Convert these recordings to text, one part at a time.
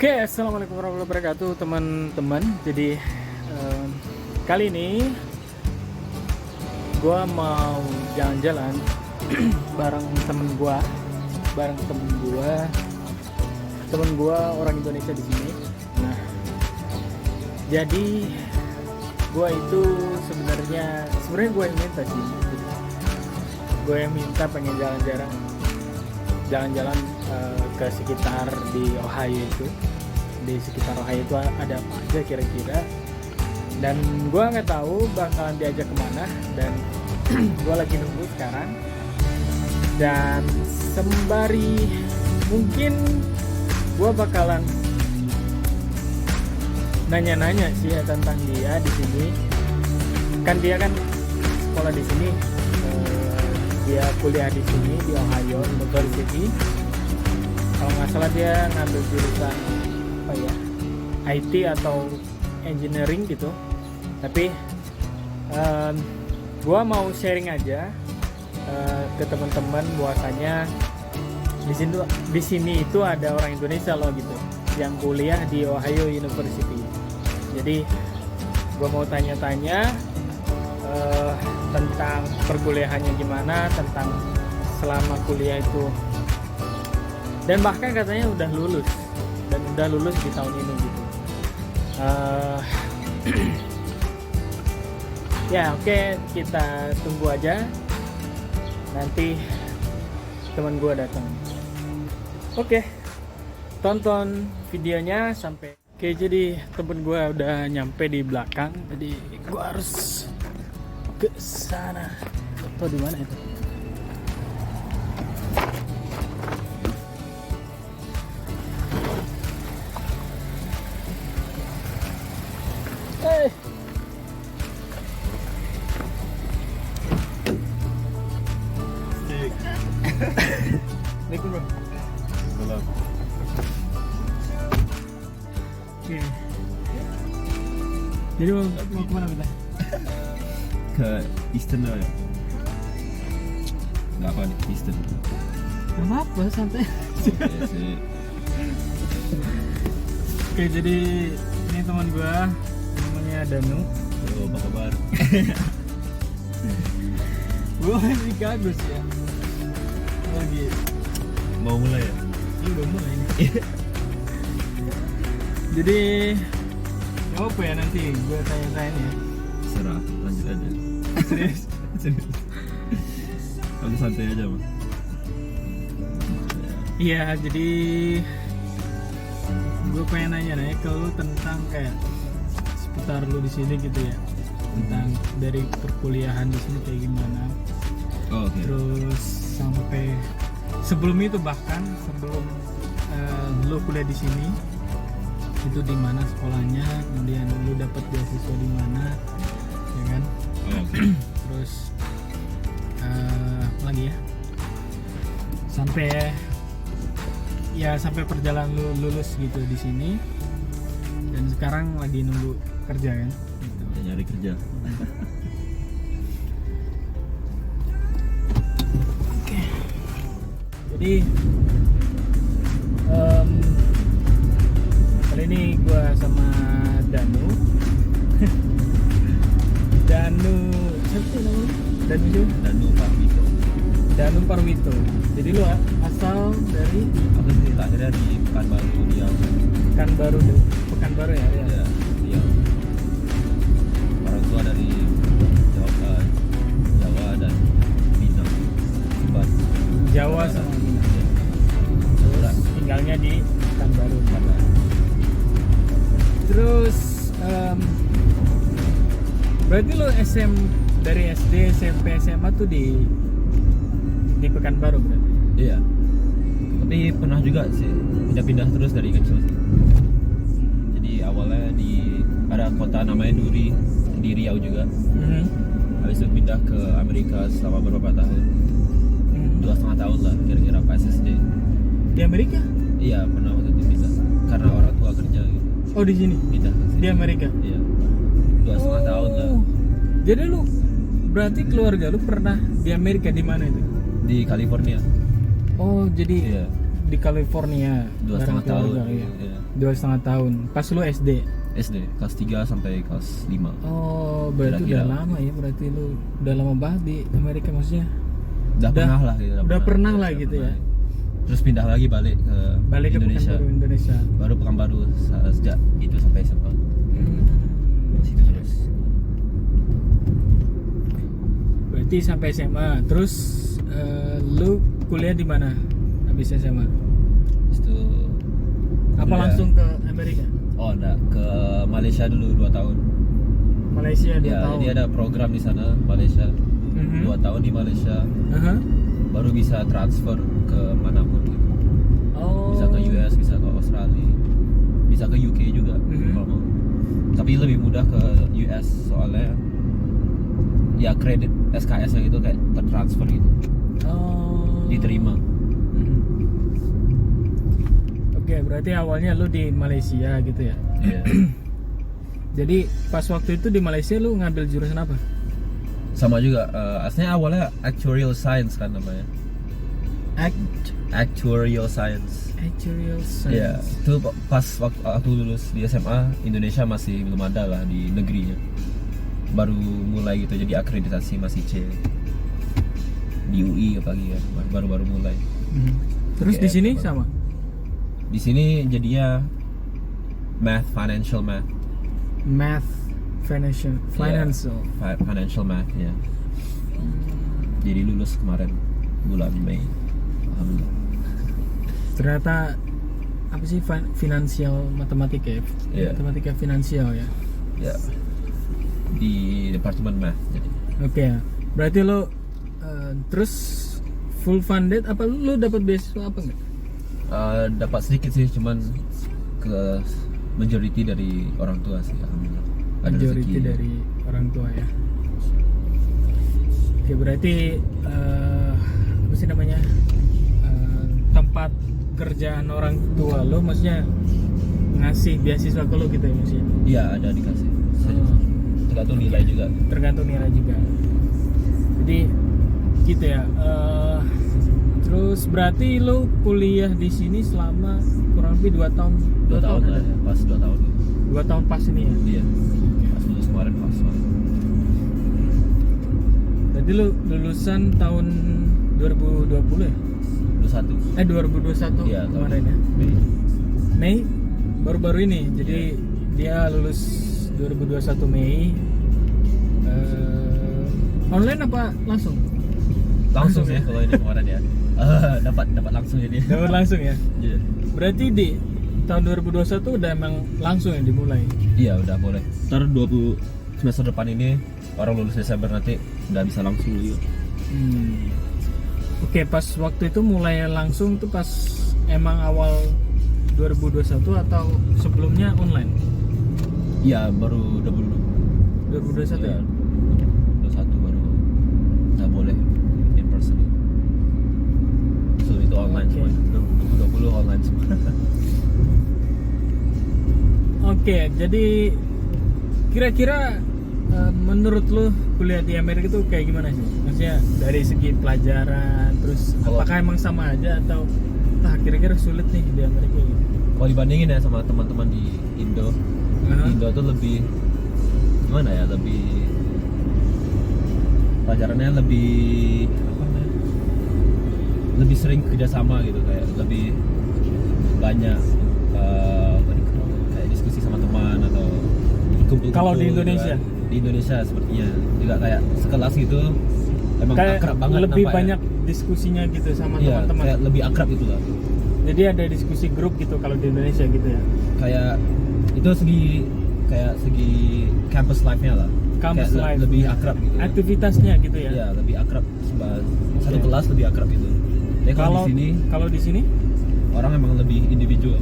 Oke, assalamualaikum warahmatullahi wabarakatuh teman-teman. Jadi kali ini gue mau jalan-jalan bareng temen gue, temen gue orang Indonesia di sini. Nah, jadi gue itu sebenarnya gue yang minta sih. Gue yang minta pengen jalan-jalan ke sekitar di Ohio itu. Di sekitar Ohio itu ada apa aja kira-kira, dan gue nggak tahu bakalan diajak kemana, dan gue lagi nunggu sekarang. Dan sembari mungkin gue bakalan nanya-nanya sih ya tentang dia di sini. Kan dia kan sekolah di sini, dia kuliah di sini di Ohio University. Kalau nggak salah dia ngambil jurusan apa ya, IT atau engineering gitu. Tapi gua mau sharing aja ke teman-teman bahwasanya di sini itu ada orang Indonesia loh gitu yang kuliah di Ohio University. Jadi gua mau tanya-tanya tentang perkuliahannya gimana, tentang selama kuliah itu, dan bahkan katanya udah lulus di tahun ini gitu. Ya oke, kita tunggu aja nanti teman gue datang. Oke, tonton videonya sampai. Oke, jadi temen gue udah nyampe di belakang, jadi gue harus ke sana. Atau di mana itu? Assalamualaikum bro. Belum. Oke. Jadi mau kemana kita? Ke Eastern lah ya. Nggak apa nih Eastern. Gak apa, santai. Ya sih. Oke, jadi ini teman gua namanya Danu. Oh, apa kabar? Gua masih kagum ya. Lagi Mau mulai ya? ini udah mulai nih. Jadi apa ya, nanti gua tanya-tanya ya. Serah, lanjut aja. Serius. Kamu santai aja mah. Iya, jadi gue pengen nanya ke lu tentang kayak seputar lu di sini gitu ya, tentang dari perkuliahan di sini kayak gimana. Oh, oke. Terus sampai sebelum itu, bahkan sebelum lu kuliah di sini itu di mana sekolahnya, kemudian lu dapat beasiswa di mana, ya kan? Oh, oke. Terus apa lagi ya? Sampai perjalanan lu lulus gitu di sini, dan sekarang lagi nunggu kerja kan? Gitu. Ya, nyari kerja. Oke. Jadi kali ini gue sama Danu. Siapa sih namanya? Danu Parwito. Jadi lu asal dari Aku sih lahirnya di Pekanbaru, Riau. Pekanbaru ya? Ya, Riau. Orang tua dari Jawa dan Minang. Subang. Jawa sama Minang. Terus tinggalnya di Pekanbaru. Terus berarti lu dari SD, SMP, SMA tuh di Pekanbaru berarti? Iya. Tapi pernah juga sih pindah-pindah terus dari kecil sih. Jadi awalnya ada kota namanya Duri di Riau juga. Habis itu pindah ke Amerika selama beberapa tahun. 2,5 tahun lah kira-kira pas SD. Di Amerika? Iya, pernah waktu itu pindah karena orang tua kerja gitu. Oh, di sini? Pindah ke sini. Di Amerika? Iya. 2,5 tahun lah. Jadi lu berarti keluarga lu pernah di Amerika, di mana itu? Di California. Oh, jadi Iya. di California 2,5 tahun. Iya. Iya. 2,5 tahun. Pas lu SD. SD kelas 3 sampai kelas 5. Oh, berarti Kira-kira. udah lama ya. Berarti lu udah lama banget di Amerika maksudnya. Udah pernah lah gitu. Udah pernah lah Udah gitu pernah. ya. Terus pindah lagi balik ke Indonesia. Pekanbaru Indonesia. Baru Pekanbaru sejak itu sampai SMA. Situ terus. Berarti sampai SMA. Terus lu kuliah di mana habis SMA? Itu Apa kuliah. langsung ke Amerika? Oh enggak, ke Malaysia dulu 2 tahun. Malaysia 2 Ya, tahun. jadi ada program di sana Malaysia. Mhm. 2 tahun di Malaysia Aha. baru bisa transfer ke manapun gitu. Oh. Bisa ke US, bisa ke Australia, bisa ke UK juga Mhm. kalau mau. Tapi lebih mudah ke US soalnya ya kredit SKS-nya gitu kayak tertransfer gitu, Oh. diterima. Mhm. Oke, berarti awalnya lu di Malaysia gitu ya. Iya. Jadi pas waktu itu di Malaysia lu ngambil jurusan apa? Sama juga. Aslinya awalnya actuarial science kan namanya. Actuarial science. Actuarial Iya. science. Itu pas waktu lulus di SMA Indonesia masih belum ada lah di negerinya. Baru mulai gitu jadi akreditasi masih C. Di UI apalagi ya, baru-baru mulai. Mhm. Terus Oke, di sini baru. sama? Di sini jadinya financial math. Math, financial. Financial math ya. Jadi lulus kemarin bulan Mei. Alhamdulillah. Ternyata apa sih finansial matematika ya? Iya. Matematika finansial ya. Ya. Di departemen math jadi. Oke. Berarti lo terus full funded apa lu dapat beasiswa apa enggak? Dapat sedikit sih, cuman ke majority dari orang tua sih, alhamdulillah. Ada Majority rezeki. dari orang tua ya. Oke, berarti apa sih namanya? Tempat kerjaan orang tua lo maksudnya ngasih beasiswa ke lo gitu ya maksudnya? Iya, ada dikasih. Oh. Tergantung nilai juga. Tergantung nilai juga. Jadi gitu ya. Terus berarti lo kuliah di sini selama kurang lebih 2 tahun. 2 tahun lah ada? ya, pas 2 tahun. 2 tahun pas ini ya. Iya. Pas lulus kemarin pas banget. Jadi lo lulusan tahun 2020 ya? 21. 2021 Iya, kemarin ya. Mei. Mei baru-baru ini. Jadi dia lulus 2021 Mei. Online apa langsung? Langsung Langsung sih ya? kalau ini kemarin ya. Dapat langsung jadi. Dapat langsung ya. Iya. Berarti di tahun 2021 udah emang langsung ya dimulai. Iya, udah boleh. Ntar 20 semester depan ini orang lulus Desember nanti udah bisa langsung gitu. Oke, pas waktu itu mulai langsung tuh pas emang awal 2021 atau sebelumnya online? Iya, baru 2021 ya? 21 baru udah boleh in person. So itu online Oke. semua. 2020 online semua. Oke, jadi kira-kira menurut lo kuliah di Amerika itu kayak gimana sih? Maksudnya dari segi pelajaran, terus Kalau- apakah emang sama aja atau kira-kira sulit nih di Amerika gitu? Kalau dibandingin ya sama teman-teman di Indo, Aha. Indo tuh lebih gimana ya? Lebih pelajarannya lebih apa namanya? Lebih sering kerjasama gitu, kayak lebih banyak kayak diskusi sama teman atau kumpul-kumpul Kalau di gitu Indonesia? kan. Di Indonesia sepertinya juga kayak sekelas gitu emang Kayak akrab banget lebih nampaknya. banyak diskusinya gitu sama Iya, teman-teman. kayak lebih akrab gitu lah. Jadi ada diskusi grup gitu kalau di Indonesia gitu ya. Kayak itu segi campus life-nya lah. Campus Kayak life. lebih akrab gitu. Aktivitasnya gitu ya. Iya, lebih akrab. Satu Oke. kelas lebih akrab gitu. Tapi Kalau di sini orang emang lebih individual.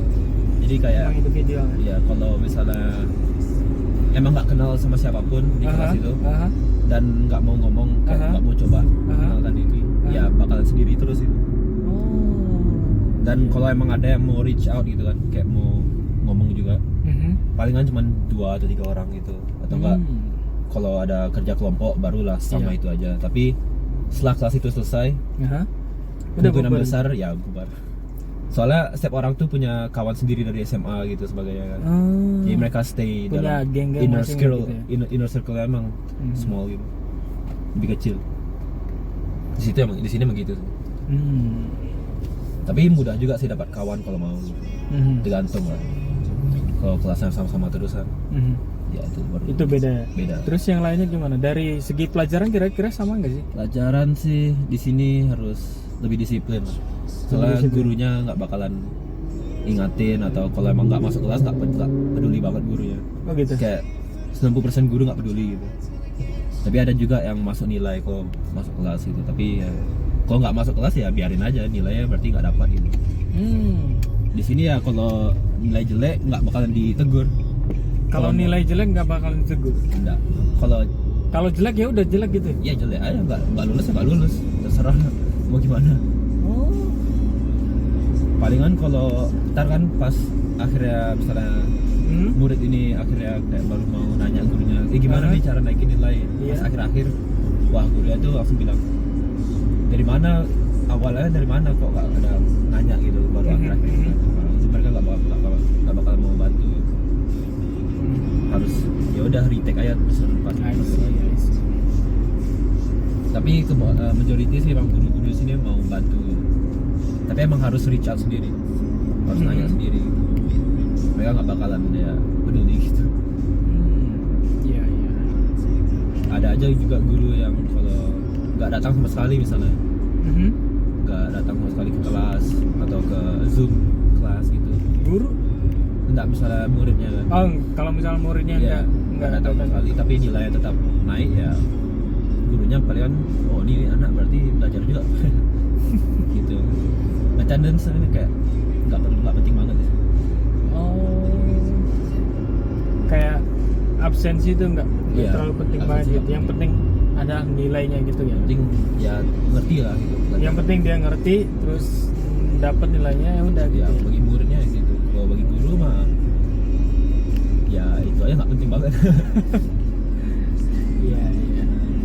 Jadi kayak emang individual. ya kalau misalnya emang nggak kenal sama siapapun di kelas itu Aha. dan nggak mau ngomong, kayak Aha. nggak mau coba Aha. kenalkan diri, ya Aha. bakalan sendiri terus itu. Oh. Dan kalau emang ada yang mau reach out gitu kan, kayak mau ngomong juga, Mhm. palingan cuma 2 atau 3 orang gitu, atau enggak kalau ada kerja kelompok barulah sama Iya. itu aja. Tapi setelah kelas itu selesai, Aha. Udah kemungkinan bubar. besar ya bubar. Soalnya setiap orang tuh punya kawan sendiri dari SMA gitu sebagainya kan. Jadi mereka stay punya dalam geng-geng inner masing circle, gitu ya? inner circle emang small gitu, lebih kecil. Di sini emang gitu. Tapi mudah juga sih dapat kawan kalau mau. Tergantung lah. Kalau kelasnya sama-sama terus kan, ya itu baru. Itu beda ya? Beda. Terus yang lainnya gimana? Dari segi pelajaran kira-kira sama nggak sih? Pelajaran sih di sini harus lebih disiplin lah. Soalnya disiplin. gurunya nggak bakalan ingatin, atau kalau emang nggak masuk kelas nggak peduli banget gurunya. Oh gitu. Kayak 90% guru nggak peduli gitu. Tapi ada juga yang masuk nilai kalau masuk kelas gitu. Tapi ya, kalau nggak masuk kelas ya biarin aja, nilainya berarti nggak dapat gitu. Di sini ya kalau nilai jelek nggak bakalan ditegur. Kalau nilai jelek nggak bakalan ditegur. Enggak. Kalau jelek ya udah jelek gitu. Ya jelek aja, nggak lulus ya nggak lulus, terserah mau gimana. Oh. Palingan kalau ntar kan pas akhirnya misalnya murid ini akhirnya kayak baru mau nanya gurunya, gimana nih cara naikin nilai. Iya. Pas akhir-akhir, wah gurunya tuh langsung bilang, dari mana kok nggak ada nanya gitu, baru akhir-akhir itu mereka nggak bakal mau bantu gitu. Harus ya udah retake aja terus pas. Tapi majority sih emang guru-guru di sini mau bantu, tapi emang harus reach out sendiri, harus nanya sendiri. Mereka nggak bakalan ya peduli gitu. Iya. Ada aja juga guru yang kalau nggak datang sama sekali misalnya, nggak datang sama sekali ke kelas atau ke Zoom kelas gitu. Guru? Enggak, misalnya muridnya kan. Oh, kalau misalnya muridnya ya, nggak datang sama sekali, tapi nilainya tetap naik ya. Gurunya palingan, oh ini anak berarti belajar juga. Gitu. Attendance ini kayak nggak penting banget ya. Oh, kayak absensi itu nggak Iya, terlalu penting absensi banget gitu. nggak Yang penting ada nilainya gitu ya. Penting ya ngerti lah gitu. Yang penting dia ngerti, terus dapat nilainya ya udah Ya gitu. bagi muridnya gitu. Kalau bagi guru mah ya itu aja nggak penting banget. Iya.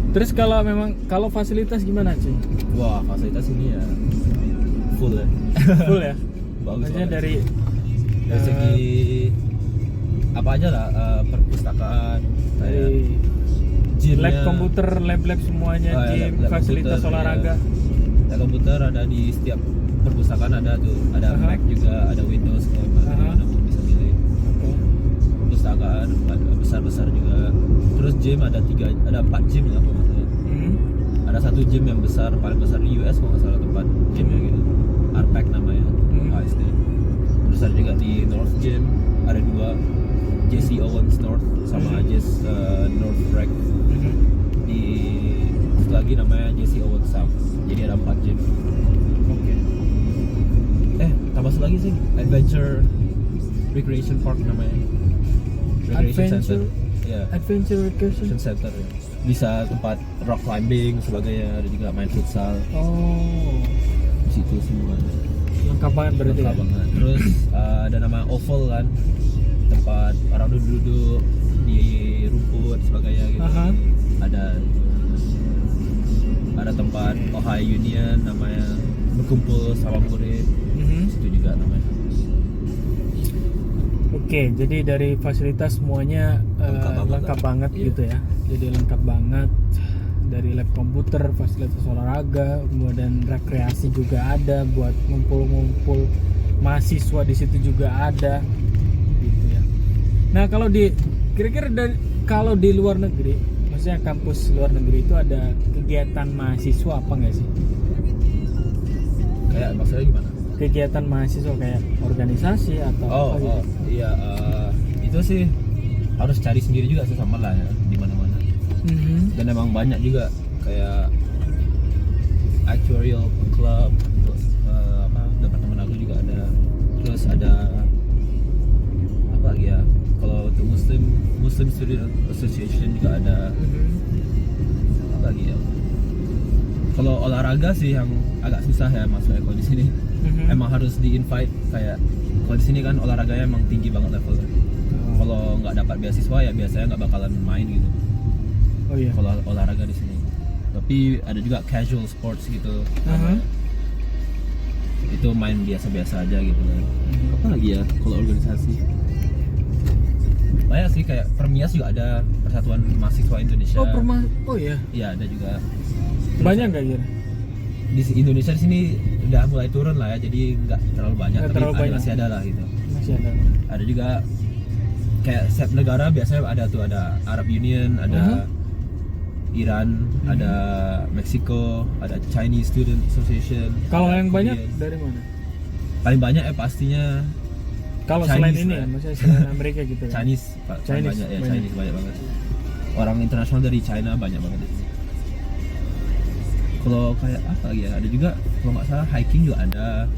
Terus kalau fasilitas gimana sih? Wah, fasilitas ini ya full ya. Full ya? Bagus Maksudnya banget. dari segi apa aja lah, perpustakaan, dari kayak gymnya, lab komputer, lab semuanya, Oh, ya, gym, lab fasilitas komputer, olahraga. ya. Lab komputer ada di setiap perpustakaan, ada tuh, ada Mac juga, ada Windows kalau mana mau bisa milih. Perpustakaan besar juga. Terus gym ada 4 gym lah kalau nggak salah. Ada satu gym yang besar, paling besar di US kalau nggak salah tempat gymnya gitu. Arpac namanya, ASD. Terus ada juga di North Gym, ada 2, JC Owens North sama North Rec. Di satu lagi namanya JC Owens South. Jadi ada 4 gym. Oke. Tambah satu lagi sih, Adventure Recreation Park namanya. Adventure? Ya. Adventure Recreation. Center ya. Bisa tempat rock climbing sebagainya, ada juga main futsal. Oh, Di situ semua. lengkap banget berarti. Lengkap Ya? banget. Terus ada nama oval kan, tempat orang duduk di rumput sebagainya gitu. Ada tempat Ohio Union namanya, berkumpul sama murid. Situ juga namanya. Oke, jadi dari fasilitas semuanya lengkap banget Iya. gitu ya. Jadi lengkap banget, dari lab komputer, fasilitas olahraga, kemudian rekreasi juga ada buat ngumpul-ngumpul, mahasiswa di situ juga ada, gitu ya. Nah kira-kira kalau di luar negeri, maksudnya kampus luar negeri itu ada kegiatan mahasiswa apa nggak sih? Kayak maksudnya gimana? Kegiatan mahasiswa kayak organisasi atau apa gitu? Iya, itu sih harus cari sendiri juga sih, sama lah ya di mana-mana. Dan emang banyak juga kayak actuarial club, terus departemen aku juga ada, terus ada apa lagi ya, kalau untuk Muslim Student Association juga ada. Apa lagi ya, kalau olahraga sih yang agak susah ya masuknya kalau di sini. Emang harus di invite, kayak kalau di sini kan olahraganya emang tinggi banget levelnya. Kalau nggak dapat beasiswa ya biasanya nggak bakalan main gitu. Oh iya. Kalau olahraga di sini. Tapi ada juga casual sports gitu. itu main biasa-biasa aja gitu kan. Apa lagi ya kalau organisasi? Banyak sih, kayak Permias juga ada, Persatuan Mahasiswa Indonesia. Oh iya. Iya, ada juga. Banyak nggak kira? Di Indonesia di sini udah mulai turun lah ya, jadi nggak terlalu banyak, Nggak tapi terlalu banyak. masih ada lah gitu. Masih ada. Ada juga kayak setiap negara biasanya ada tuh, ada Arab Union, ada Iran, ada Meksiko, ada Chinese Student Association. Kalau ada yang banyak Korean. dari mana? Paling banyak pastinya Kalau Chinese selain ini lah. ya, maksudnya selain Amerika gitu kan? Chinese, paling Chinese, banyak ya, banyak. Chinese banyak banget. Orang internasional dari China banyak banget di sini. Kalau kayak apa lagi ya? Ada juga kalau nggak salah hiking juga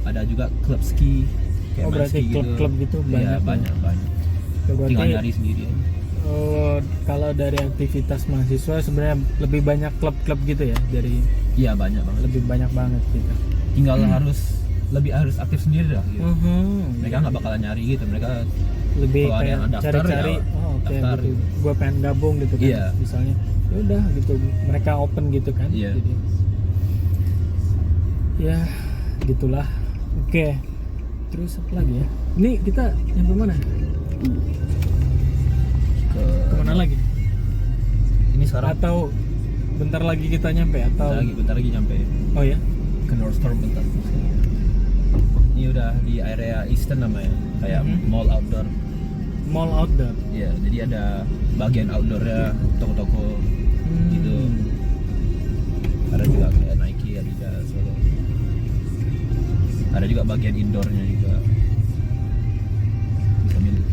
ada juga klub ski. Kayak Oh, main berarti ski klub-klub gitu Iya, banyak ya? banyak. Berarti Tinggal nyari sendiri. kalau dari aktivitas mahasiswa sebenarnya lebih banyak klub-klub gitu ya, dari Iya, banyak banget. lebih banyak banget gitu. Tinggal harus aktif sendiri lah gitu. Mereka nggak bakalan nyari gitu, mereka Lebih kalau ada kayak yang daftar, cari-cari, ya oh oke daftar gitu. gitu. Gue pengen gabung gitu kan, Iya. misalnya. Ya udah gitu, mereka open gitu kan. Iya. Jadi, ya gitulah. Oke. Terus apa lagi ya? Ini kita nyampe mana? ke Kemana lagi? ini sekarang Atau bentar lagi kita nyampe atau? bentar lagi nyampe Oh ya? ke North Storm bentar. Ini udah di area Eastern namanya, kayak mall outdoor. Mall outdoor. Iya, jadi ada bagian outdoornya, toko-toko gitu. Ada juga kayak Nike, Adidas, gitu. Ada juga bagian indoornya juga. Bisa milih.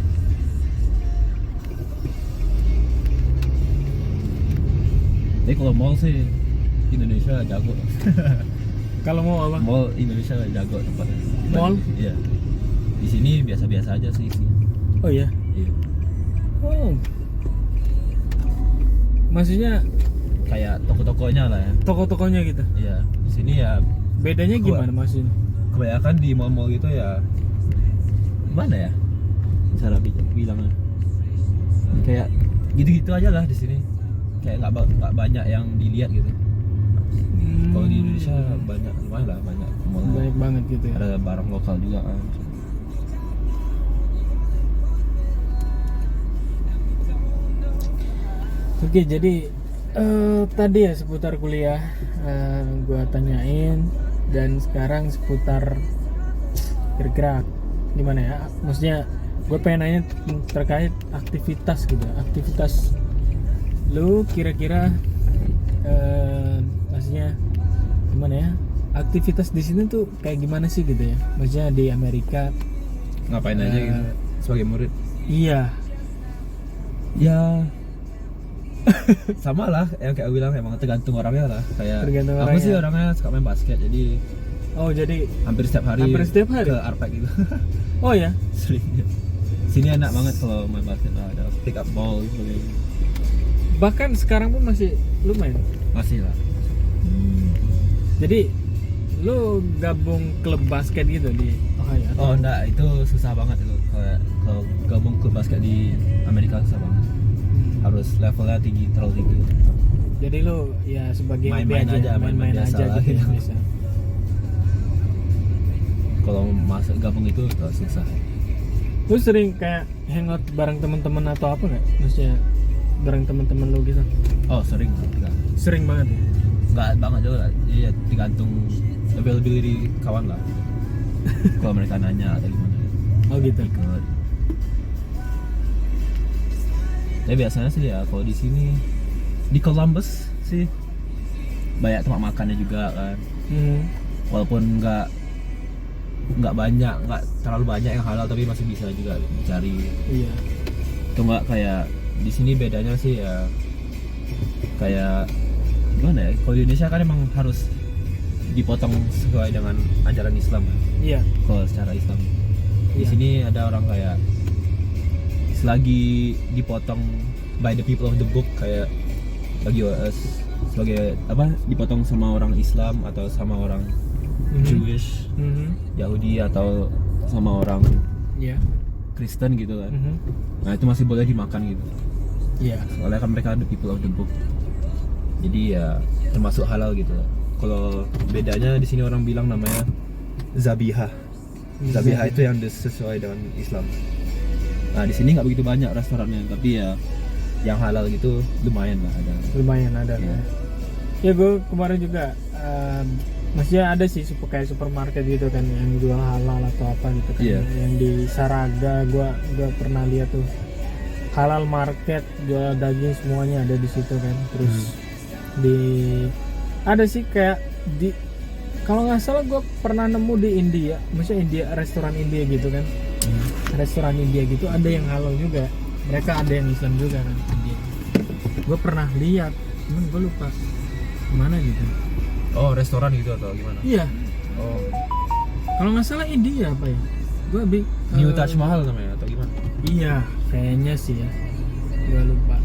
Tapi kalau mall sih Indonesia jago. Kalau mau apa? Mall Indonesia jago tempatnya. Mall? Iya. Di sini biasa-biasa aja sih. Oh ya. Iya. Oh. Maksudnya Kayak toko-tokonya lah ya. toko-tokonya gitu. Iya. Di sini ya Bedanya gimana maksudnya? kebanyakan di mall-mall gitu ya, gimana ya cara bilangnya, kayak gitu-gitu aja lah di sini, kayak nggak banyak yang dilihat gitu. Kalau di Indonesia banyak, lumayan lah, banyak mall, banyak banget gitu ya. ada barang lokal juga kan. Oke, jadi tadi ya seputar kuliah gua tanyain, dan sekarang seputar kira-kira gimana ya, maksudnya gue pengen nanya terkait aktivitas gitu, aktivitas lu kira-kira maksudnya gimana ya, aktivitas di sini tuh kayak gimana sih gitu ya, maksudnya di Amerika Ngapain aja gitu sebagai murid? iya Ya sama lah yang kayak aku bilang, emang tergantung orangnya lah. Kayak Tergantung aku sih orangnya. orangnya suka main basket, jadi oh jadi hampir setiap hari ke Arpek gitu. oh ya Sering. Sini enak banget kalau main basket lah, ada pick up ball gitu. bahkan sekarang pun masih lu main. Masih lah. Jadi lu gabung klub basket gitu di Ohio? Oh enggak, itu susah banget itu. Kalau gabung klub basket di Amerika susah banget. Harus levelnya tinggi, terlalu tinggi. Jadi lu ya sebagai Main-main hobi aja, main-main biasa aja lah, gitu gitu. ya, biasa. Kalau masuk gabung itu susah. Lu sering kayak hangout bareng teman-teman atau apa nggak? Maksudnya bareng teman-teman lu gitu? Oh sering, enggak. Sering banget. Ya? Enggak banget juga. Jadi ya tergantung availability kawan lah. Kalau mereka nanya atau gimana. Oh gitu. Ikut. Tapi biasanya sih ya kalau di sini di Columbus sih banyak tempat makannya juga kan. Walaupun nggak banyak, nggak terlalu banyak yang halal, tapi masih bisa juga dicari. Iya. Itu nggak kayak di sini, bedanya sih ya kayak gimana ya, kalau di Indonesia kan emang harus dipotong sesuai dengan ajaran Islam kan? Iya. Kalau secara Islam di Iya. sini ada orang kayak selagi dipotong by the people of the book, kayak bagi us sebagai apa, dipotong sama orang Islam atau sama orang Jewish, Yahudi, atau sama orang Iya. Kristen gitu kan. Mhm. Nah itu masih boleh dimakan gitu. Iya. Soalnya kan mereka the people of the book. Jadi ya termasuk halal gitu. Kalau bedanya di sini orang bilang namanya Zabiha. Zabiha itu yang sesuai dengan Islam. Nah di sini nggak begitu banyak restorannya, tapi ya yang halal gitu lumayan lah ada. Lumayan ada. Iya. Ya gue kemarin juga maksudnya ada sih kayak supermarket gitu kan yang jual halal atau apa gitu kan. Iya. Yang di Saraga gue pernah lihat tuh halal market, jual daging semuanya ada di situ kan. Terus ada sih kayak di, kalau nggak salah gue pernah nemu di India, maksudnya India, restoran India gitu kan. Restoran India gitu ada yang halal juga, mereka ada yang Islam juga kan India. Gue pernah lihat, cuman gue lupa mana gitu. Oh restoran gitu atau gimana? Iya, Oh kalau nggak salah India apa ya? Gue New Taj Mahal namanya atau gimana? Iya, kayaknya sih ya. Gue lupa.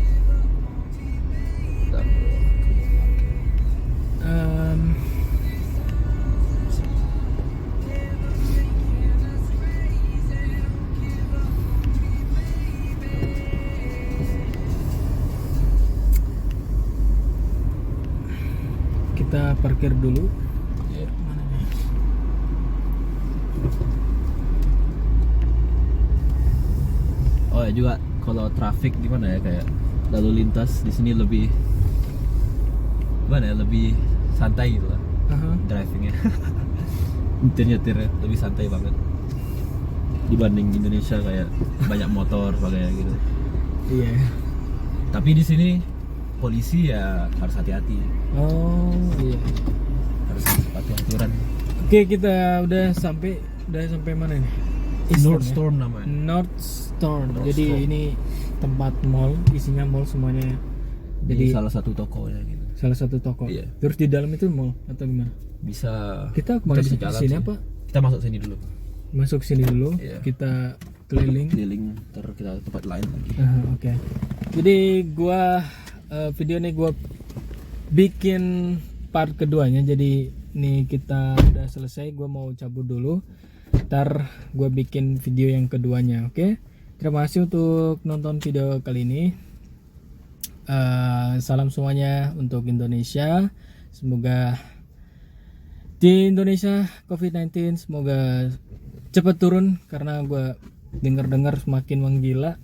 Kita parkir dulu. Mana nih? Oh ya juga kalau traffic gimana ya, kayak lalu lintas di sini lebih gimana ya, lebih santai gitu lah drivingnya. Nyetirnya lebih santai banget dibanding Indonesia kayak banyak motor kayak gitu. Iya. Tapi di sini polisi ya harus hati-hati, Oh iya. harus patuh aturan. Oke, kita udah sampai mana nih? North Eastern, ya? Storm namanya. North Storm. North Jadi Storm. ini tempat mall, isinya mall semuanya. Jadi Jadi salah satu tokonya gitu. salah satu toko. Iya. Terus di dalam itu mall atau gimana? Bisa Kita kemana bisa sih? jalan Sini sih. apa? Kita masuk sini dulu. Masuk sini dulu. Iya. Kita keliling. Keliling ntar kita ke tempat lain lagi. Oke. Jadi video ini gua bikin part keduanya. Jadi nih kita udah selesai. Gua mau cabut dulu. Ntar gua bikin video yang keduanya. Oke. Terima kasih untuk nonton video kali ini. Salam semuanya untuk Indonesia. Semoga di Indonesia COVID-19 semoga cepat turun, karena gue dengar semakin menggila.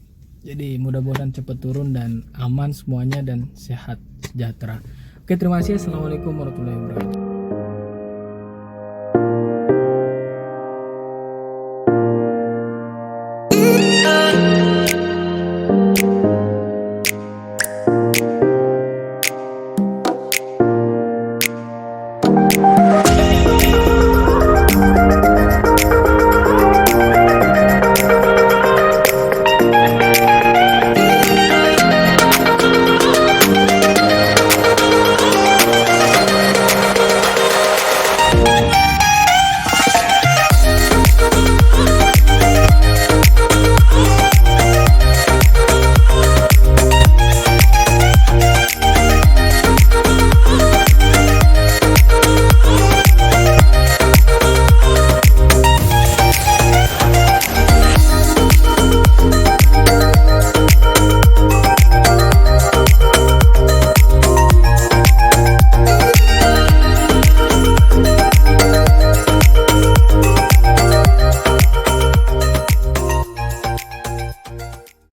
Jadi mudah-mudahan cepat turun dan aman semuanya dan sehat sejahtera. Oke, terima kasih. Assalamualaikum warahmatullahi wabarakatuh.